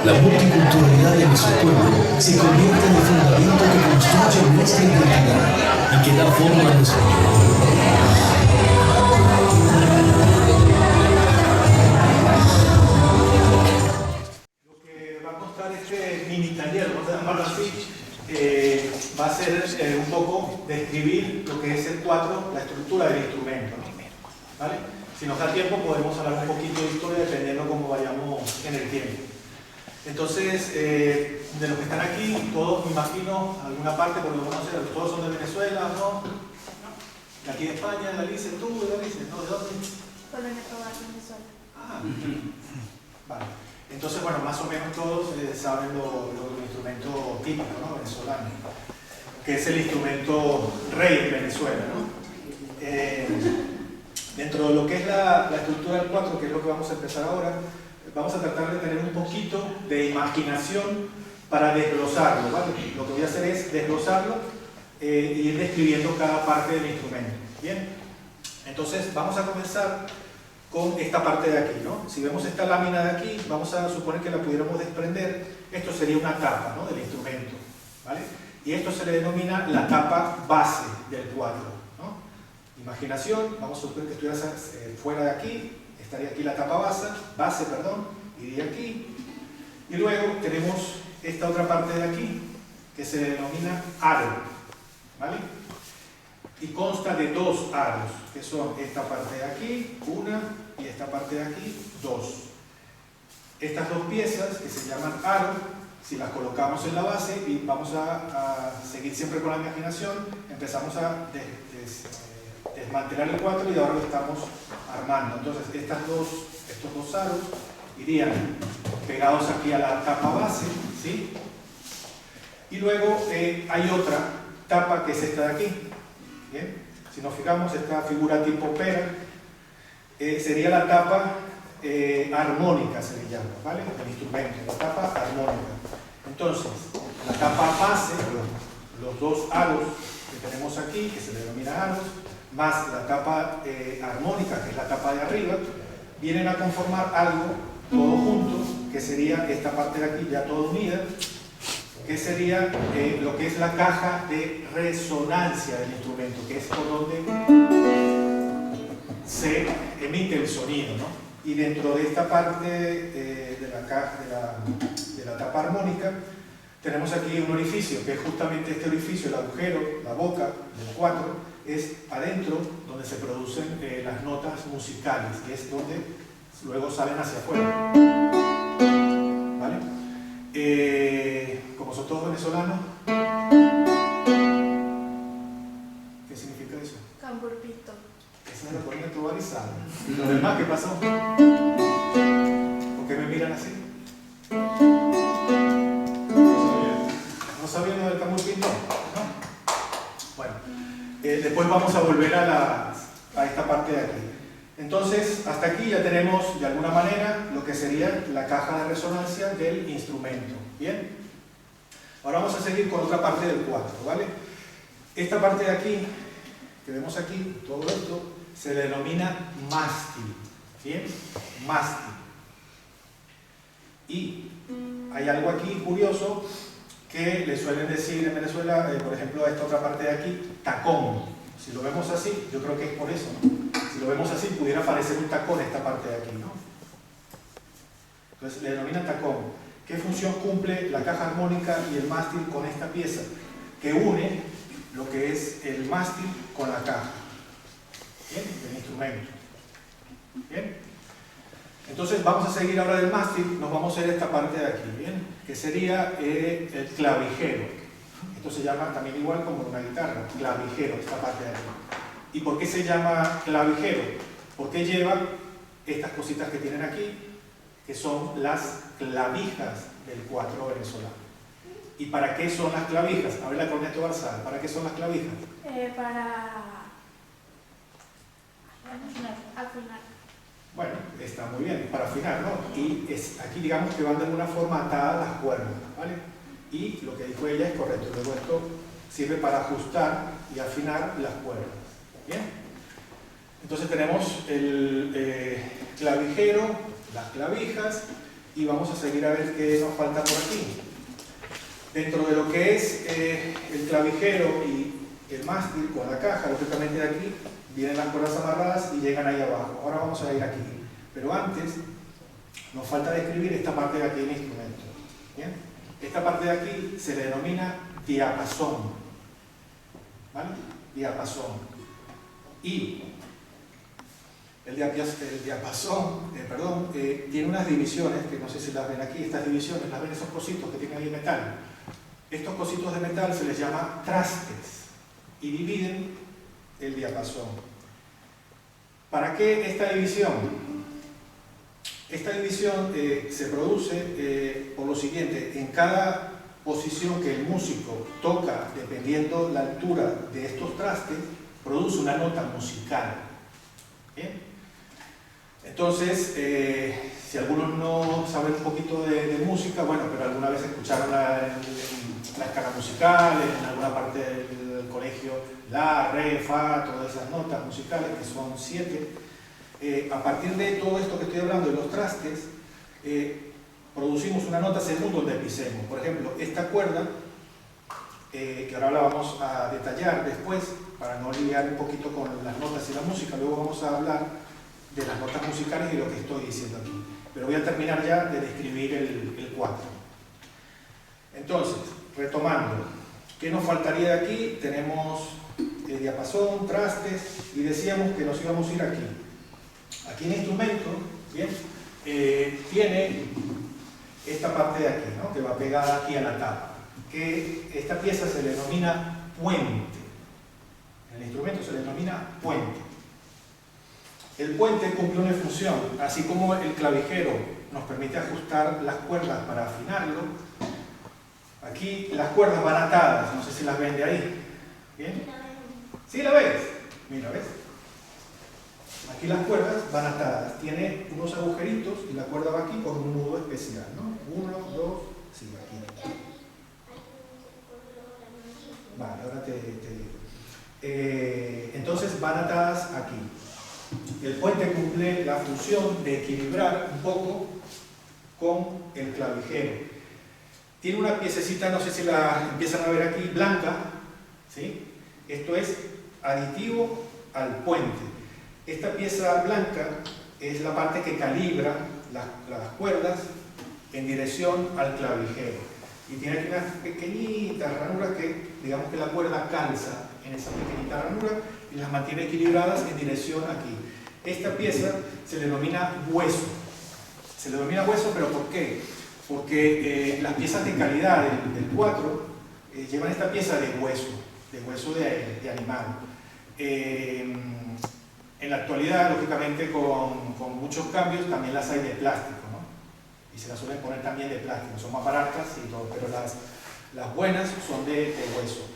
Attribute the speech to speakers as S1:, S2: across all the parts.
S1: La multiculturalidad de nuestro pueblo se convierte en el fundamento que construye nuestra identidad y que da forma a nuestro mundo.
S2: Lo que va a mostrar este mini taller, vamos a llamarlo así, va a ser un poco describir lo que es el 4, la estructura del instrumento, ¿no? ¿Vale? Si nos da tiempo podemos hablar un poquito de historia dependiendo cómo vayamos en el tiempo. Entonces, de los que están aquí, todos me imagino, alguna parte, porque lo conocen, todos son de Venezuela, ¿no? De aquí de España, Galicia, tú, de Galicia, ¿no? ¿De dónde?
S3: Venezuela.
S2: Ah, vale. Entonces, bueno, más o menos todos saben lo instrumento típico, ¿no? Venezolano, que es el instrumento rey de Venezuela, ¿no? Dentro de lo que es la estructura del 4, que es lo que vamos a empezar ahora, vamos a tratar de tener un poquito de imaginación para desglosarlo, ¿vale? Lo que voy a hacer es desglosarlo e ir describiendo cada parte del instrumento. ¿Bien? Entonces, vamos a comenzar con esta parte de aquí, ¿no? Si vemos esta lámina de aquí, vamos a suponer que la pudiéramos desprender. Esto sería una tapa, ¿no? Del instrumento, ¿vale? Y esto se le denomina la tapa base del 4, ¿no? Imaginación, vamos a suponer que estuvieras fuera de aquí, estaría aquí la tapa base, iría aquí. Y luego tenemos esta otra parte de aquí, que se denomina aro, ¿vale? Y consta de 2 aros, que son esta parte de aquí, una, y esta parte de aquí, 2. Estas 2 piezas, que se llaman aro, si las colocamos en la base, y vamos a seguir siempre con la imaginación, empezamos a desmantelar el 4 y ahora lo estamos armando. Entonces, estos dos aros irían pegados aquí a la tapa base, ¿sí? Y luego hay otra tapa que es esta de aquí. Bien, si nos fijamos, esta figura tipo pera sería la tapa armónica, se le llama, ¿vale? El instrumento, la tapa armónica. Entonces, la tapa base, los 2 aros que tenemos aquí, que se denomina aros, más la tapa armónica, que es la tapa de arriba, vienen a conformar algo, todo junto, que sería esta parte de aquí ya toda unida, que sería lo que es la caja de resonancia del instrumento, que es por donde se emite el sonido, ¿no? Y dentro de esta parte de la tapa armónica tenemos aquí un orificio, que es justamente este orificio, el agujero, la boca del 4, es adentro donde se producen las notas musicales, que es donde luego salen hacia afuera, ¿vale? Como son todos venezolanos, ¿qué significa eso?
S3: Camburpito.
S2: Esa es la corona tubalizada. ¿Lo demás qué pasó? ¿Por qué me miran así? ¿No sabían lo del camburpito? ¿No? Bueno, después vamos a volver a esta parte de aquí. Entonces, hasta aquí ya tenemos de alguna manera lo que sería la caja de resonancia del instrumento. ¿Bien? Ahora vamos a seguir con otra parte del 4, ¿vale? Esta parte de aquí, que vemos aquí, todo esto, se le denomina mástil. ¿Bien? Mástil. Y hay algo aquí curioso que le suelen decir en Venezuela, por ejemplo, a esta otra parte de aquí, tacón. Si lo vemos así, yo creo que es por eso, ¿no? Si lo vemos así, pudiera parecer un tacón esta parte de aquí, ¿no? Entonces le denomina tacón. ¿Qué función cumple la caja armónica y el mástil con esta pieza? Que une lo que es el mástil con la caja, ¿bien? El instrumento. ¿Bien? Entonces vamos a seguir ahora del mástil, nos vamos a hacer esta parte de aquí, ¿bien? Que sería el clavijero. Esto se llama también igual como una guitarra, clavijero, esta parte de aquí. ¿Y por qué se llama clavijero? Porque lleva estas cositas que tienen aquí, que son las clavijas del 4 venezolano. ¿Y para qué son las clavijas? A ver, la corneta Barzal, ¿para qué son las clavijas?
S3: Para afinar.
S2: Bueno, está muy bien, para afinar, ¿no? Y aquí digamos que van de alguna forma atadas las cuerdas, ¿vale? Y lo que dijo ella es correcto, luego esto sirve para ajustar y afinar las cuerdas. ¿Bien? Entonces tenemos el clavijero, las clavijas, y vamos a seguir a ver qué nos falta por aquí. Dentro de lo que es el clavijero y el mástil con la caja, lógicamente de aquí vienen las cuerdas amarradas y llegan ahí abajo. Ahora vamos a ir aquí, pero antes nos falta describir esta parte de aquí del instrumento. ¿Bien? Esta parte de aquí se le denomina diapasón, ¿vale? Diapasón. Y el diapasón tiene unas divisiones, que no sé si las ven aquí, estas divisiones, las ven esos cositos que tienen ahí de metal. Estos cositos de metal se les llama trastes y dividen el diapasón. ¿Para qué esta división? Esta división se produce por lo siguiente: en cada posición que el músico toca, dependiendo la altura de estos trastes, produce una nota musical. ¿Bien? Entonces, si algunos no saben un poquito de música, bueno, pero alguna vez escucharon la escala musical, en alguna parte del colegio, la, re, fa, todas esas notas musicales, que son 7. A partir de todo esto que estoy hablando de los trastes, producimos una nota según donde pisemos. Por ejemplo, esta cuerda, que ahora la vamos a detallar después, para no lidiar un poquito con las notas y la música, luego vamos a hablar de las notas musicales y lo que estoy diciendo aquí. Pero voy a terminar ya de describir el 4. Entonces, retomando, ¿qué nos faltaría de aquí? Tenemos diapasón, trastes, y decíamos que nos íbamos a ir aquí. Aquí el instrumento, ¿bien? Tiene esta parte de aquí, ¿no? Que va pegada aquí a la tapa, que esta pieza se le denomina puente. En el instrumento se le denomina puente. El puente cumple una función, así como el clavijero nos permite ajustar las cuerdas para afinarlo. Aquí las cuerdas van atadas, no sé si las ven de ahí. ¿Bien? ¿Sí la ves? Mira, ¿ves? Aquí las cuerdas van atadas, tiene unos agujeritos y la cuerda va aquí con un nudo especial, ¿no? 1, 2, sí, aquí. Vale, ahora te digo. Entonces van atadas aquí. El puente cumple la función de equilibrar un poco con el clavijero. Tiene una piececita, no sé si la empiezan a ver aquí, blanca, ¿sí? Esto es aditivo al puente. Esta pieza blanca es la parte que calibra las cuerdas en dirección al clavijero. Y tiene aquí unas pequeñitas ranuras que, digamos que la cuerda calza en esa pequeñita ranura y las mantiene equilibradas en dirección aquí. Esta pieza se le denomina hueso. Se le denomina hueso, ¿pero por qué? Porque las piezas de calidad del 4 llevan esta pieza de hueso de animal. En la actualidad, lógicamente, con muchos cambios, también las hay de plástico, ¿no? Y se las suelen poner también de plástico, son más baratas y todo, pero las buenas son de hueso.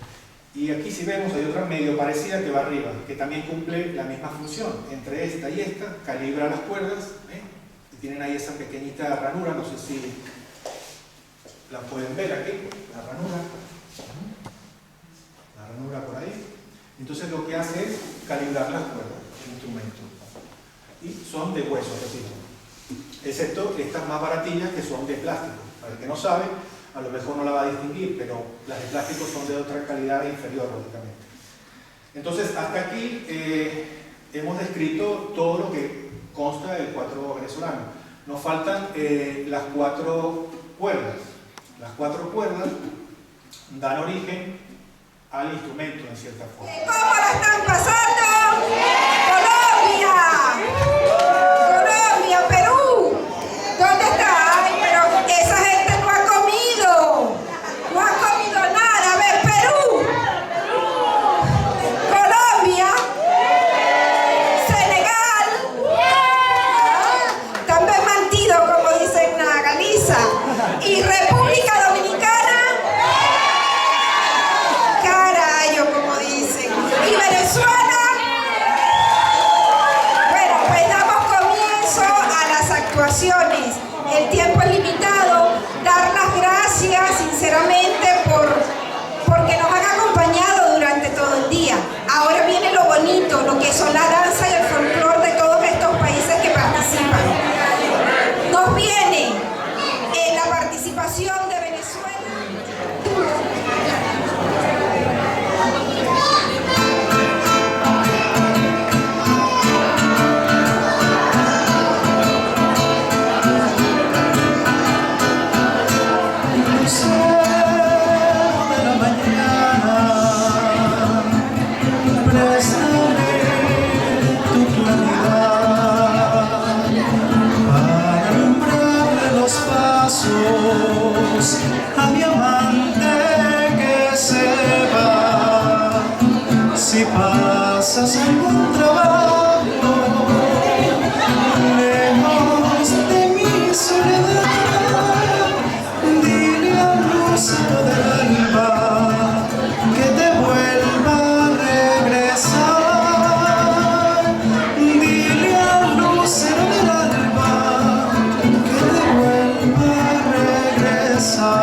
S2: Y aquí, si vemos, hay otra medio parecida que va arriba, que también cumple la misma función. Entre esta y esta, calibra las cuerdas, y tienen ahí esa pequeñita ranura, no sé si la pueden ver aquí, la ranura por ahí. Entonces lo que hace es calibrar las cuerdas del instrumento. Y son de hueso, repito. Excepto estas más baratillas que son de plástico. Para el que no sabe, a lo mejor no la va a distinguir, pero las de plástico son de otra calidad inferior, lógicamente. Entonces, hasta aquí hemos descrito todo lo que consta del 4 venezolano. Nos faltan las 4 cuerdas. Las 4 cuerdas dan origen al instrumento, en cierta forma.
S4: ¿Cómo la están pasando? ¡Colombia! ¡Colombia, Perú! ¿Dónde está? Ay, pero esa gente no ha comido. No ha comido nada. A ver, Perú. Colombia. Senegal. También mantido, como dicen en Galiza. Y República Dominicana. Carayo, como dicen. Y Venezuela. Bueno, pues damos comienzo a las actuaciones. El tiempo es limitado. Dar las gracias sinceramente porque nos han acompañado durante todo el día. Ahora viene lo bonito, lo que son la danza y el folclore de todos estos países que participan. Nos viene
S5: lejos a mi amante que se va. Si pasas algún trabajo lejos de mi soledad, dile al lucero del alba que te vuelva a regresar. Dile al lucero del alba que te vuelva a regresar.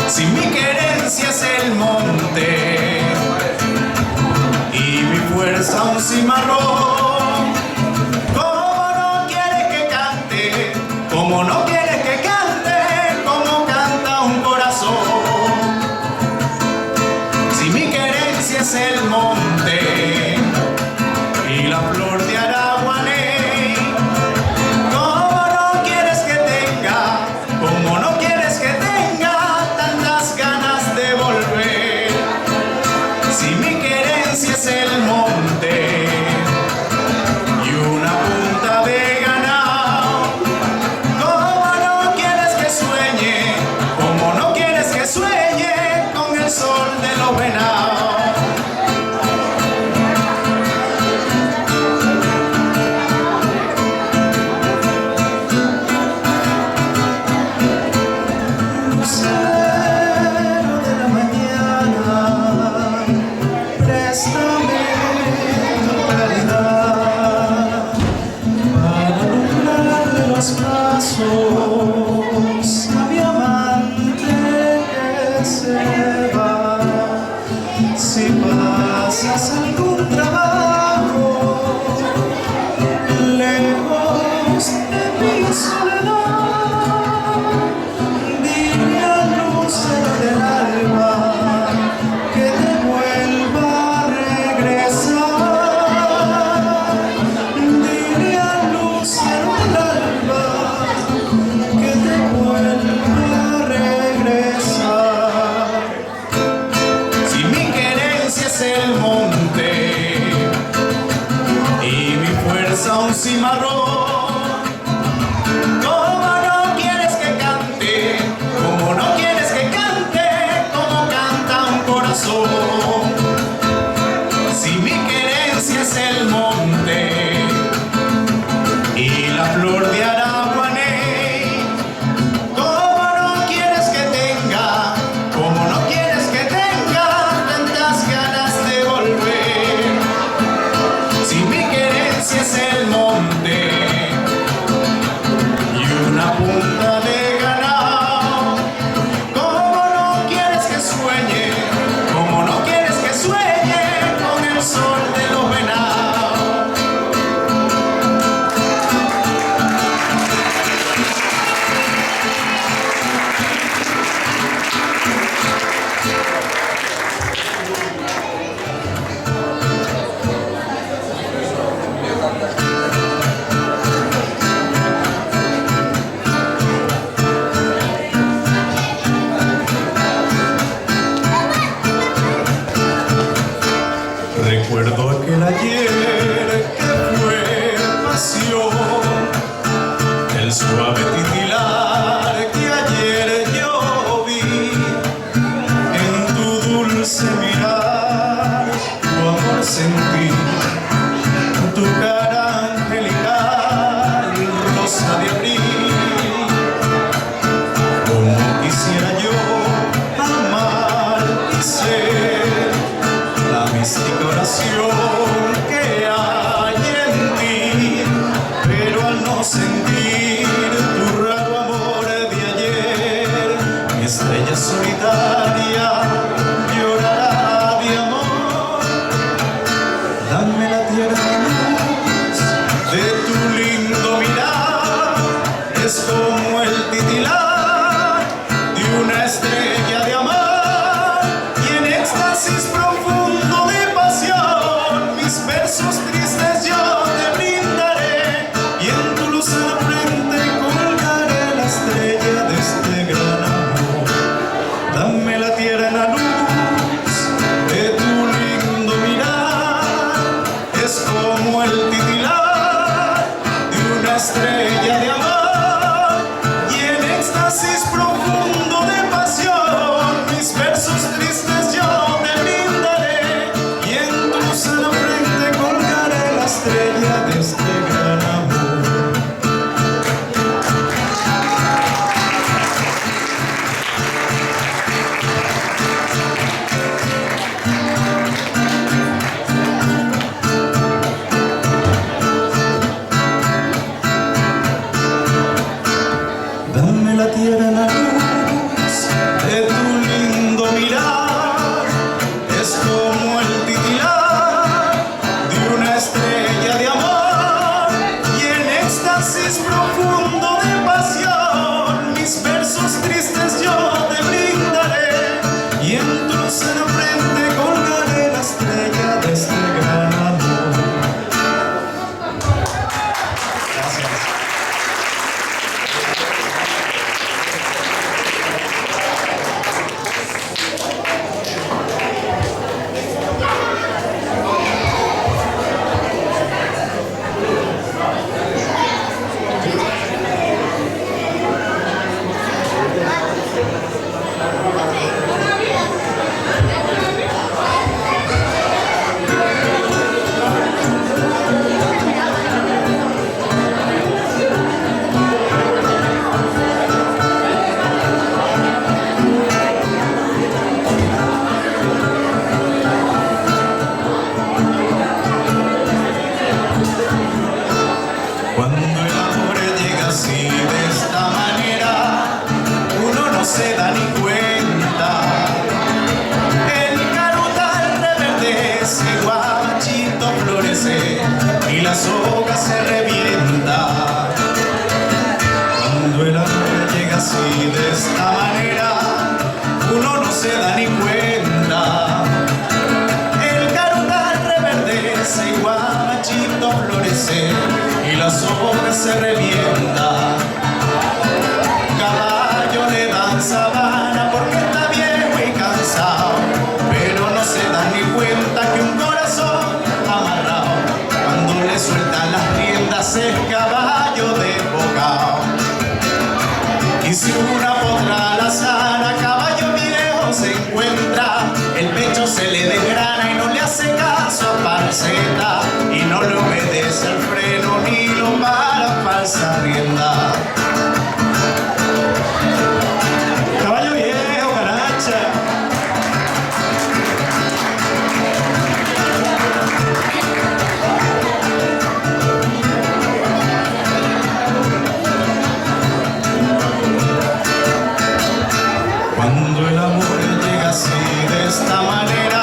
S5: Si mi querencia es el monte y mi fuerza un cimarrón, ¿cómo no quieres que cante? ¿Cómo no quieres que cante? Como canta un corazón. Si mi querencia es el monte y la flor de Araguané, ¿cómo no quieres que tenga? ¿Cómo no quieres que tenga tantas ganas de volver? Si mi querencia es el monte y una punta de ganado, ¿cómo no quieres que sueñe? ¿Cómo no quieres que sueñe con el sol de los venados? Lucero de la mañana, préstame tu claridad para alumbrarle los pasos a mi amante que se va. Si pasas algún trabajo lejos de mi soledad, dile al lucero del alba que te vuelva a regresar. Dile al lucero del alba que te vuelva a regresar. Si mi querencia es el monte y mi fuerza un cimarrón, ¿cómo no quieres que cante? ¿Cómo no quieres que cante? Como canta un corazón. Si mi querencia es el monte y la flor de Araguané, ¿cómo no quieres que tenga? ¿Cómo no quieres que tenga tantas ganas de volver? Si mi querencia es el monte y una punta de ganado, ¿cómo no quieres que sueñe? ¿Cómo no quieres que sueñe con el sol de los venados? Recuerdo aquel ayer que fue pasión, el suave titilar que ayer yo vi en tu dulce mirar, tu amor sentí, tu cara angelical, rosa de abril. Como quisiera yo amar y ser la mística oración que hay en ti, pero al no sentir tu raro amor de ayer, mi estrella solitaria llorará de amor. Dame la tierna luz de tu lindo mirar, es como el titilar de una estrella de amor, y en éxtasis profundo de pasión mis versos tristes yo te brindaré, y en tu luz a la frente colgaré la estrella de este gran amor. Dame la tierna luz de tu lindo mirar, es como el titilar de una estrella de amor, y en éxtasis oasis profundo de pasión, mis versos tristes yo te brindaré, y en tu lucero frente colgaré la estrella de este gran amor. Gracias. Cuando el amor llega así de esta manera, uno no se da ni cuenta. El carutal reverdece, guamachito florece y las hojas se revienta. Cuando el amor llega así de esta manera, uno no se da ni cuenta. El carutal reverdece y guamachito florece y las hojas se revientan. Caballo le dan sabana porque está viejo y cansado, pero no se dan ni cuenta que un corazón amarrado, cuando le sueltan las riendas es caballo desbocado. Y si una potra la sana, caballo viejo se encuentra, el pecho se le desgrana y no le hace caso a parceta, y no le obedece al freno ni lo para falsa rienda. Caballo viejo, caracha. Cuando el amor llega así de esta manera,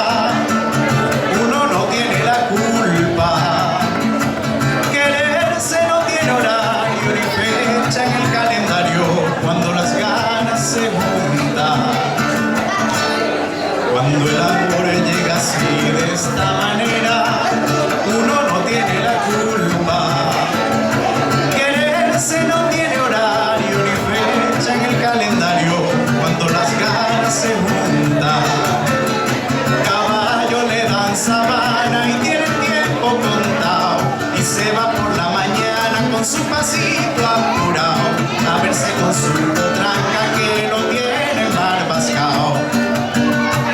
S5: uno no tiene la culpa. Quererse no tiene horario ni fecha en el calendario, cuando las ganas se juntan. Cuando el amor llega así de esta manera, uno no tiene la culpa. Quererse no tiene horario ni fecha en el calendario, cuando las ganas se juntan. Caballo le dan sabana y tiene el tiempo contado, y se va por la mañana con su pasito apurado a verse con su potranca que lo tiene barbascao.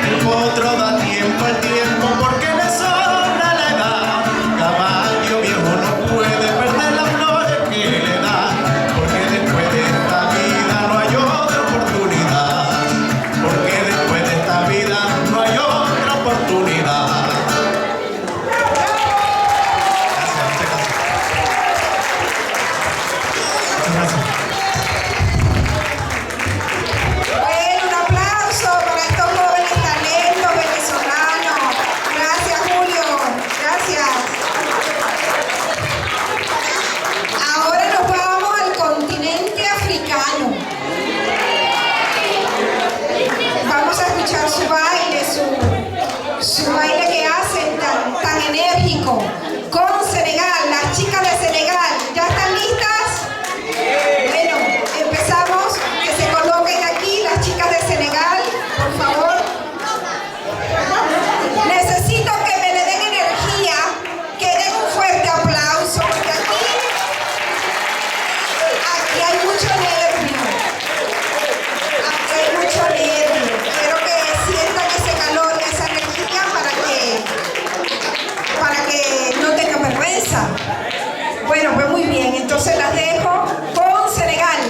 S5: El potro da tiempo al tiempo porque le sobra la edad. Caballo viejo no puede perder las flores que le da, porque después de esta vida no hay otra oportunidad. Porque después de esta vida no hay otra oportunidad. Gracias, muchas gracias. Muchas gracias.
S4: Bueno, un aplauso para estos jóvenes talentos venezolanos. Gracias, Julio. Gracias. Ahora nos vamos al continente africano. Vamos a escuchar su baile, su baile que hacen tan enérgico. Con Senegal, las chicas de Senegal. ¿Ya están listas? Bueno, empezamos. Que se coloquen aquí las chicas de Senegal, por favor. Necesito que me le den energía, que den un fuerte aplauso, porque aquí hay mucho nervio. Aquí hay mucho nervio. Quiero que sientan ese calor, esa energía para que no tengan vergüenza. Bueno, pues muy bien, entonces las dejo con Senegal.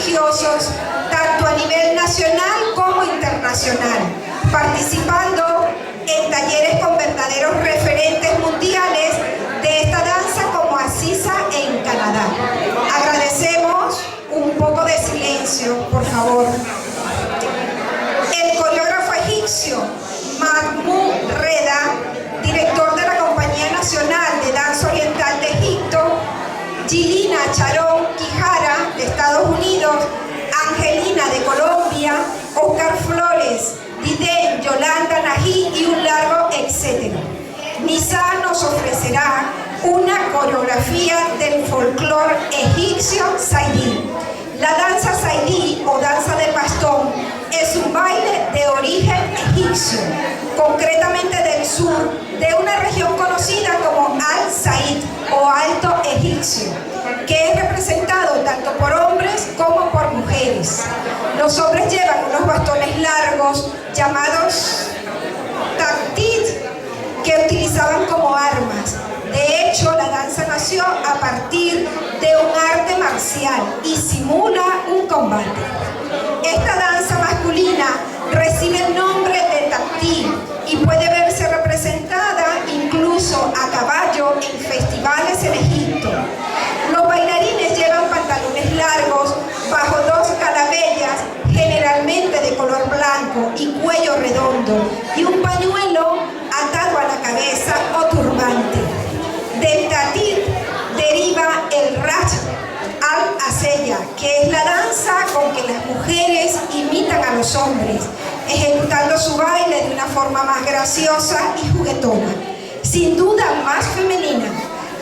S4: prestigiosos, tanto a nivel nacional como internacional, participando en talleres con verdaderos referentes mundiales de esta danza como Asisa en Canadá. Agradecemos un poco de silencio, por favor. El coreógrafo egipcio Mahmoud Reda, director de la Compañía Nacional de Danza Oriental de Egipto, Gilina Charón Quijara de Estados Unidos, Angelina de Colombia, Oscar Flores, Diden, Yolanda Nají y un largo etcétera. Nisa nos ofrecerá una coreografía del folclore egipcio saidí. La danza saidí o danza del bastón es un baile de origen egipcio, concretamente del sur, de una región conocida como Al-Said o Alto Egipcio, que es representado tanto por hombres como por mujeres. Los hombres llevan unos bastones largos llamados taqtit que utilizaban como armas. De hecho, la danza nació a partir de un arte marcial y simula un combate. Esta danza masculina recibe el nombre de taqtit y puede verse representada incluso a caballo en festivales en Egipto. Los bailarines llevan pantalones largos bajo dos calabellas, generalmente de color blanco y cuello redondo, y un pañuelo atado a la cabeza o turbante. Del taqtit deriva el raj al-aseya, que es la danza con que las mujeres imitan a los hombres, ejecutando su baile de una forma más graciosa y juguetona, sin duda más femenina.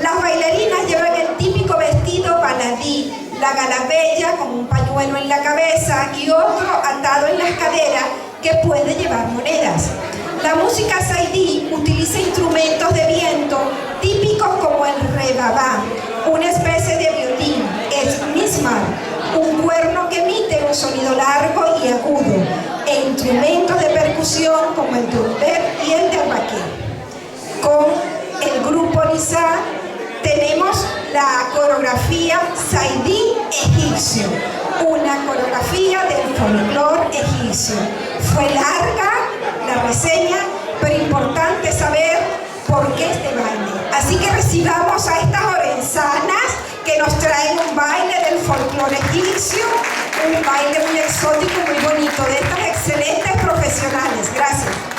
S4: Las bailarinas llevan el típico vestido baladí, la galabella con un pañuelo en la cabeza y otro atado en las caderas que puede llevar monedas. La música saidí utiliza instrumentos de viento típicos como el rebabá, una especie de violín, el mismar, un cuerno que emite un sonido largo y agudo, e instrumentos de percusión como el trumpet y el derbaqué. Con el grupo Nisa tenemos la coreografía saidí egipcio, una coreografía del folclore egipcio. Fue larga la reseña, pero importante saber por qué este baile. Así que recibamos a estas orensanas que nos traen un baile del folclore egipcio, un baile muy exótico y muy bonito de estas excelentes profesionales. Gracias.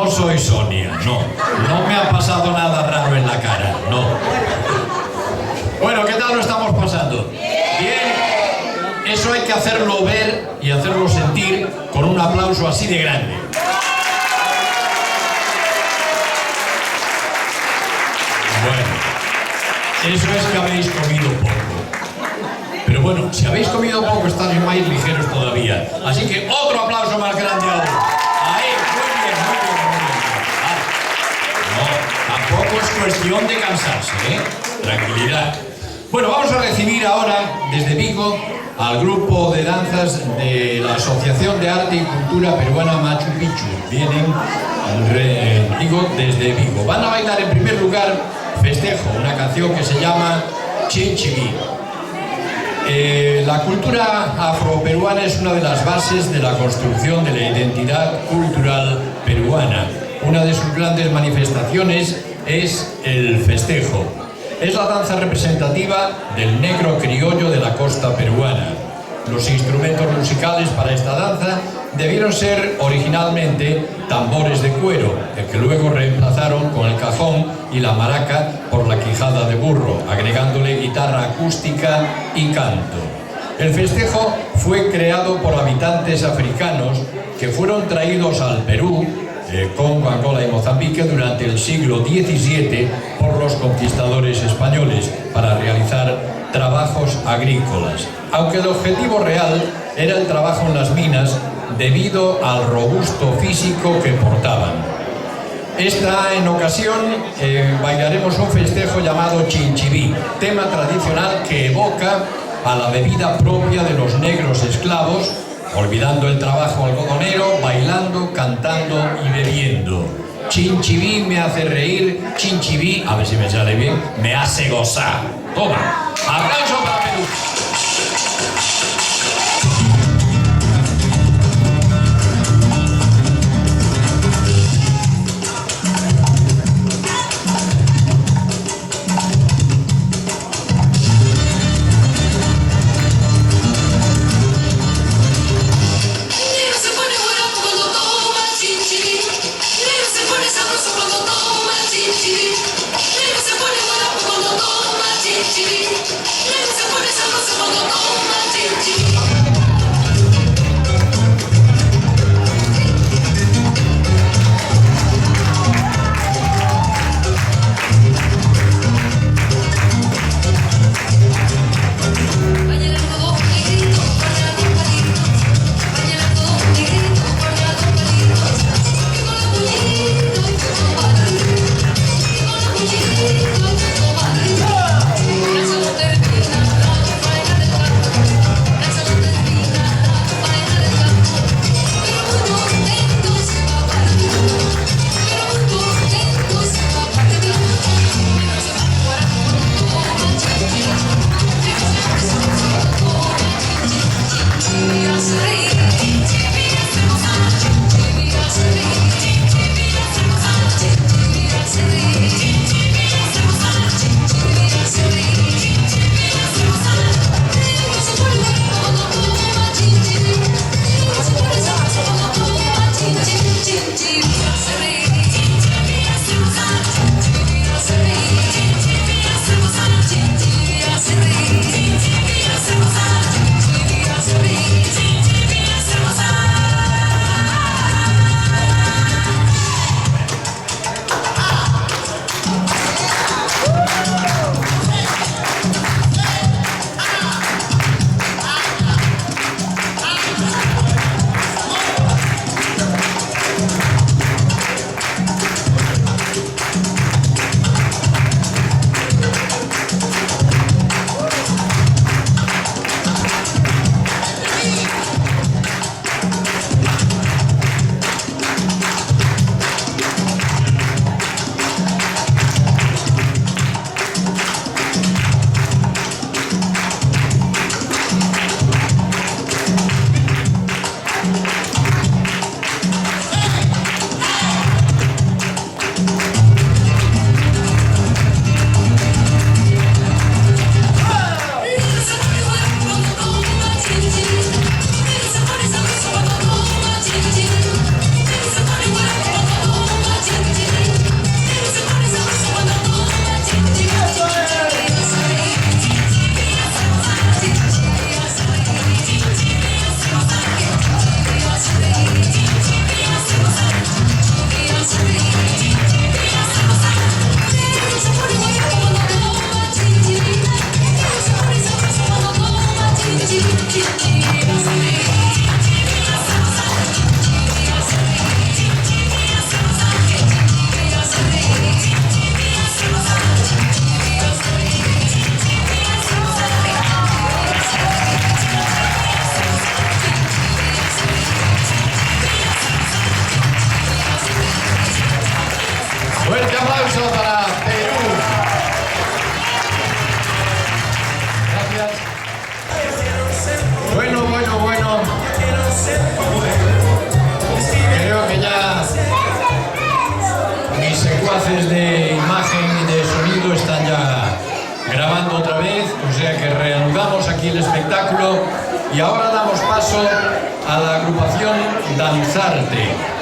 S6: No soy Sonia, no. No me ha pasado nada raro en la cara, no. Bueno, ¿qué tal lo estamos pasando? Bien. Eso hay que hacerlo ver y hacerlo sentir con un aplauso así de grande. Bueno, eso es que habéis comido poco. Pero bueno, si habéis comido poco, estáis más ligeros todavía. Así que otro aplauso más grande aún. Ahí, muy bien, muy bien, muy bien. No, tampoco es cuestión de cansarse, ¿eh? Tranquilidad. Bueno, vamos a recibir ahora desde Vigo al grupo de danzas de la Asociación de Arte y Cultura Peruana Machu Picchu. Vienen, digo, desde Vigo. Van a bailar en primer lugar Festejo, una canción que se llama Chinchibí. La cultura afroperuana es una de las bases de la construcción de la identidad cultural peruana. Una de sus grandes manifestaciones es el festejo. Es la danza representativa del negro criollo de la costa peruana. Los instrumentos musicales para esta danza debieron ser originalmente tambores de cuero, que luego reemplazaron con el cajón y la maraca por la quijada de burro, agregándole guitarra acústica y canto. El festejo fue creado por habitantes africanos que fueron traídos al Perú, Congo, Angola y Mozambique durante el siglo XVII por los conquistadores españoles para realizar trabajos agrícolas, aunque el objetivo real era el trabajo en las minas debido al robusto físico que portaban. En ocasión bailaremos un festejo llamado Chinchibí, tema tradicional que evoca a la bebida propia de los negros esclavos, olvidando el trabajo algodonero, bailando, cantando y bebiendo. Chinchibí me hace reír, Chinchibí, a ver si me sale bien, me hace gozar. Toma, aplauso para Perú.
S7: Cuando
S6: Fuerte aplauso para Perú. Gracias. Bueno. Creo que ya mis secuaces de imagen y de sonido están ya grabando otra vez, o sea que reanudamos aquí el espectáculo y ahora damos paso a la agrupación Danzarte.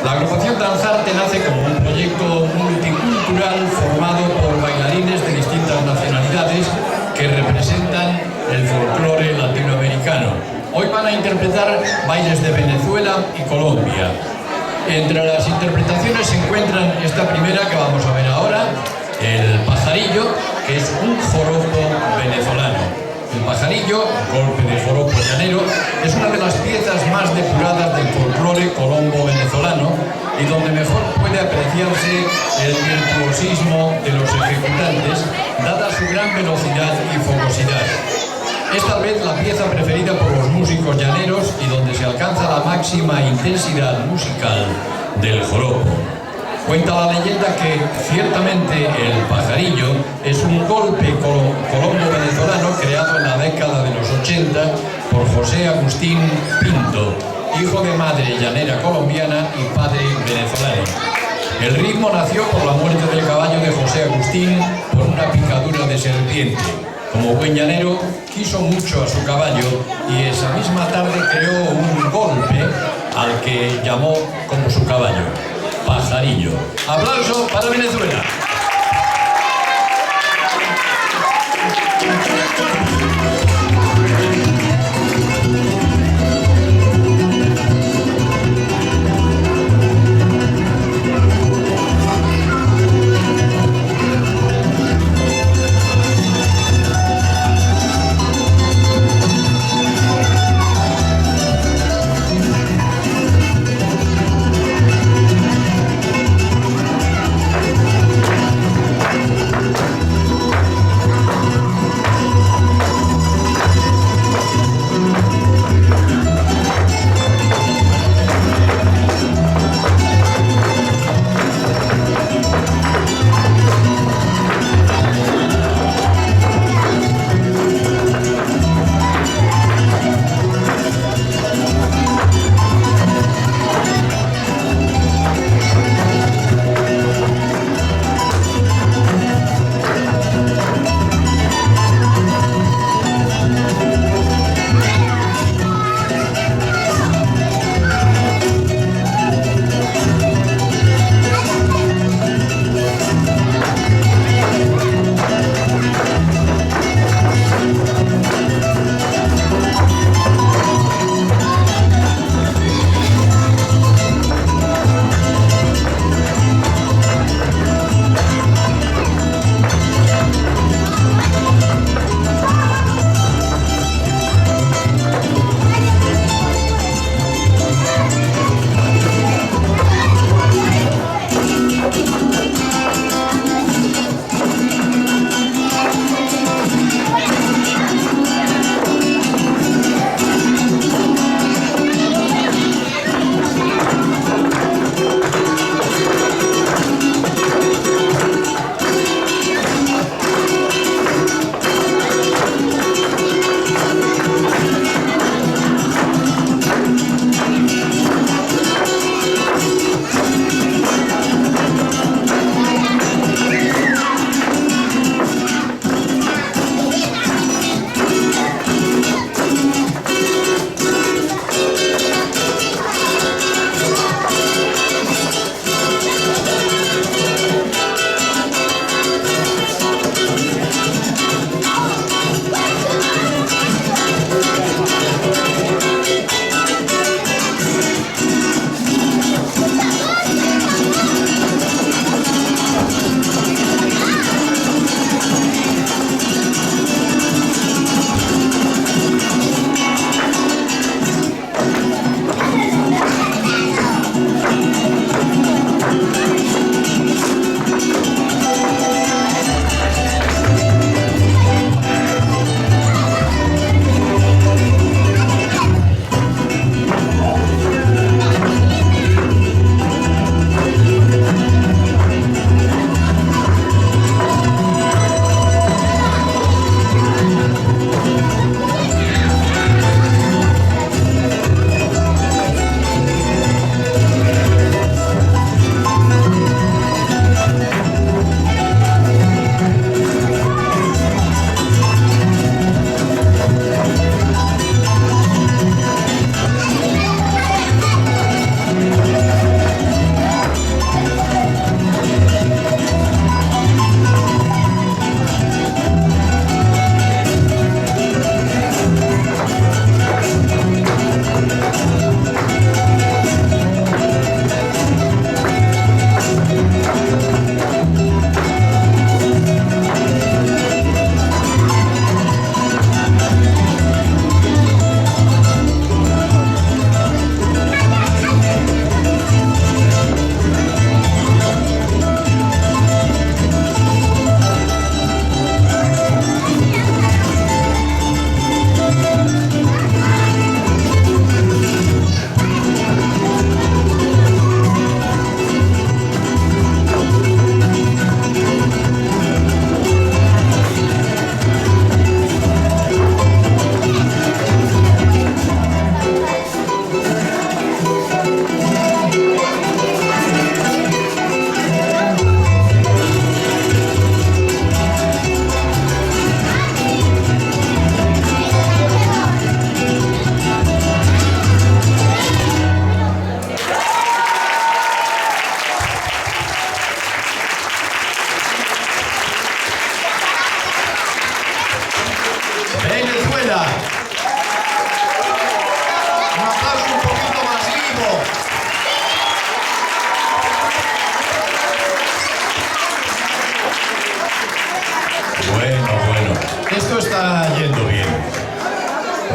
S6: La agrupación Danzarte nace como un proyecto multicultural formado por bailarines de distintas nacionalidades que representan el folclore latinoamericano. Hoy van a interpretar bailes de Venezuela y Colombia. Entre las interpretaciones se encuentran esta primera que vamos a ver ahora, el pajarillo, que es un joropo venezolano. El pajarillo, golpe de joropo llanero, es una de las piezas más depuradas del folclore colombo-venezolano y donde mejor puede apreciarse el virtuosismo de los ejecutantes, dada su gran velocidad y fogosidad. Es tal vez la pieza preferida por los músicos llaneros y donde se alcanza la máxima intensidad musical del joropo. Cuenta la leyenda que ciertamente el pajarillo es un golpe colombo-venezolano creado en la década de los 80 por José Agustín Pinto, hijo de madre llanera colombiana y padre venezolano. El ritmo nació por la muerte del caballo de José Agustín por una picadura de serpiente. Como buen llanero, quiso mucho a su caballo y esa misma tarde creó un golpe al que llamó como su caballo, pajarillo. Aplauso para Venezuela.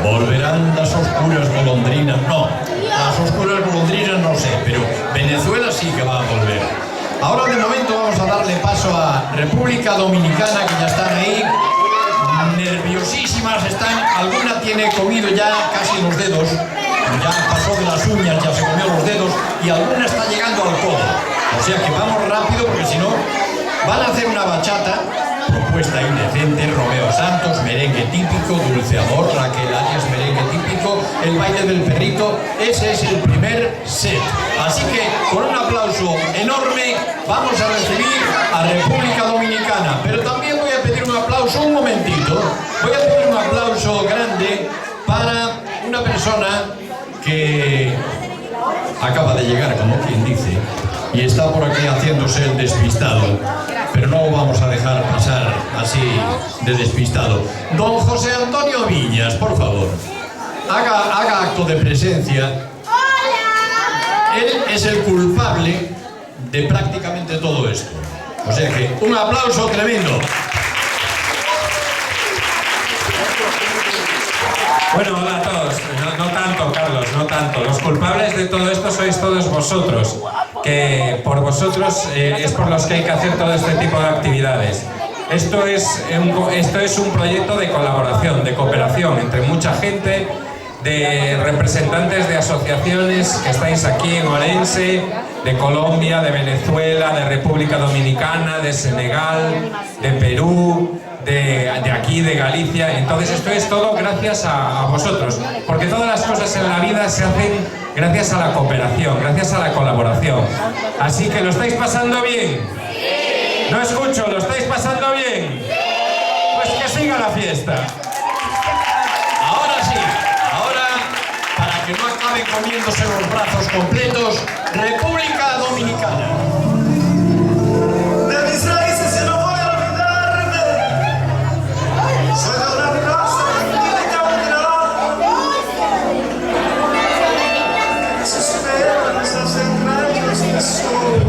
S6: Volverán las oscuras golondrinas. No, las oscuras golondrinas no sé, pero Venezuela sí que va a volver. Ahora de momento vamos a darle paso a República Dominicana, que ya están ahí, nerviosísimas están. Alguna tiene comido ya casi los dedos, ya pasó de las uñas, ya se comió los dedos, y alguna está llegando al codo. O sea que vamos rápido, porque si no, van a hacer una bachata, propuesta indecente, Romeo Santos, merengue típico, Dulce Amor, Raquel Arias, merengue típico, el baile del perrito. Ese es el primer set. Así que, con un aplauso enorme, vamos a recibir a República Dominicana. Pero también voy a pedir un aplauso, un momentito, voy a pedir un aplauso grande para una persona que acaba de llegar, como quien dice, y está por aquí haciéndose el despistado, pero no lo vamos a dejar pasar así de despistado. Don José Antonio Viñas, por favor, haga acto de presencia. Él es el culpable de prácticamente todo esto. O sea que un aplauso tremendo.
S7: Bueno, hola a todos. No tanto, Carlos, no tanto. Los culpables de todo esto sois todos vosotros, que por vosotros es por los que hay que hacer todo este tipo de actividades. Esto es un proyecto de colaboración, de cooperación entre mucha gente, de representantes de asociaciones que estáis aquí en Orense, de Colombia, de Venezuela, de República Dominicana, de Senegal, de Perú, de aquí, de Galicia. Entonces esto es todo gracias a vosotros, porque todas las cosas en la vida se hacen gracias a la cooperación, gracias a la colaboración. Así que, ¿lo estáis pasando bien? No escucho, ¿lo estáis pasando bien? Pues que siga la fiesta.
S6: Ahora sí, ahora, para que no acabe comiéndose los brazos completos, República Dominicana.
S5: De mis raíces yo no voy a olvidarme. Soy de una raza que se espera en esas entrañas que soy.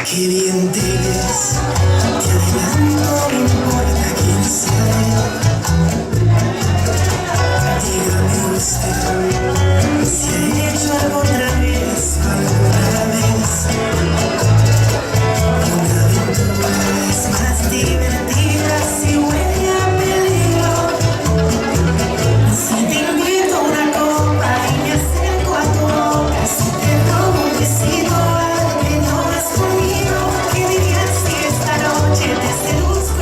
S8: Qué bien te ves, te adelanto, no importa quién sea. Dígame usted, si ha hecho algo otra vez, alguna vez. Una aventura es más divertida si huele a peligro. Si te invito a una copa y me acerco a tu boca, si te robo un besito, algo que no has comido. ¿Qué dirías si esta noche te seduzco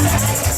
S8: Thank you.